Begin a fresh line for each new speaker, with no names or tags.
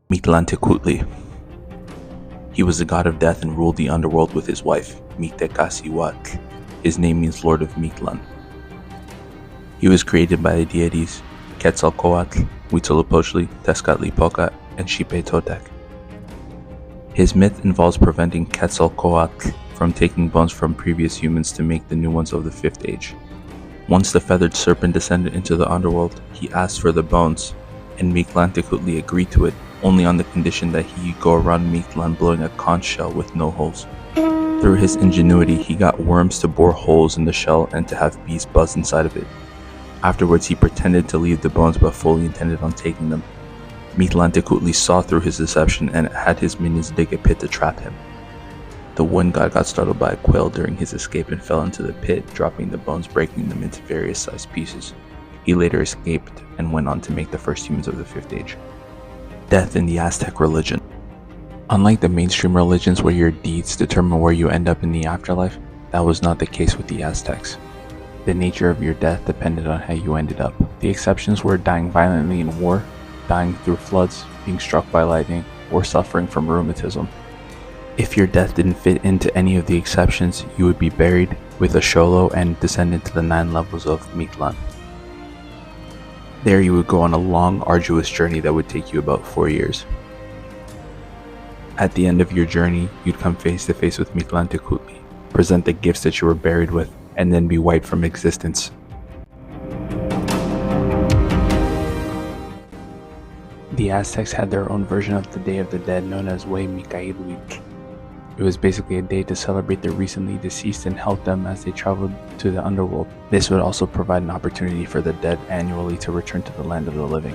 Mictlantecuhtli. He was the god of death and ruled the underworld with his wife, Mictlantecuhtli. His name means Lord of Mictlan. He was created by the deities Quetzalcoatl, Huitzilopochtli, Tezcatlipoca, and pt.4. His myth involves preventing Quetzalcoatl from taking bones from previous humans to make the new ones of the Fifth Age. Once the feathered serpent descended into the underworld, he asked for the bones, and Mictlantecuhtli agreed to it, only on the condition that he go around Mictlan blowing a conch shell with no holes. Through his ingenuity, he got worms to bore holes in the shell and to have bees buzz inside of it. Afterwards, he pretended to leave the bones but fully intended on taking them. Mictlantecuhtli saw through his deception and had his minions dig a pit to trap him. The one god got startled by a quail during his escape and fell into the pit, dropping the bones, breaking them into various sized pieces. He later escaped and went on to make the first humans of the Fifth Age. Death in the Aztec religion. Unlike the mainstream religions where your deeds determine where you end up in the afterlife, that was not the case with the Aztecs. The nature of your death depended on how you ended up. The exceptions were dying violently in war, dying through floods, being struck by lightning, or suffering from rheumatism. If your death didn't fit into any of the exceptions, you would be buried with a sholo and descend into the 9 levels of Mictlan. There you would go on a long, arduous journey that would take you about 4 years. At the end of your journey, you'd come face to face with Mictlantecuhtli, present the gifts that you were buried with, and then be wiped from existence. The Aztecs had their own version of the Day of the Dead known as Mictlantecuhtli. It was basically a day to celebrate the recently deceased and help them as they traveled to the underworld. This would also provide an opportunity for the dead annually to return to the land of the living.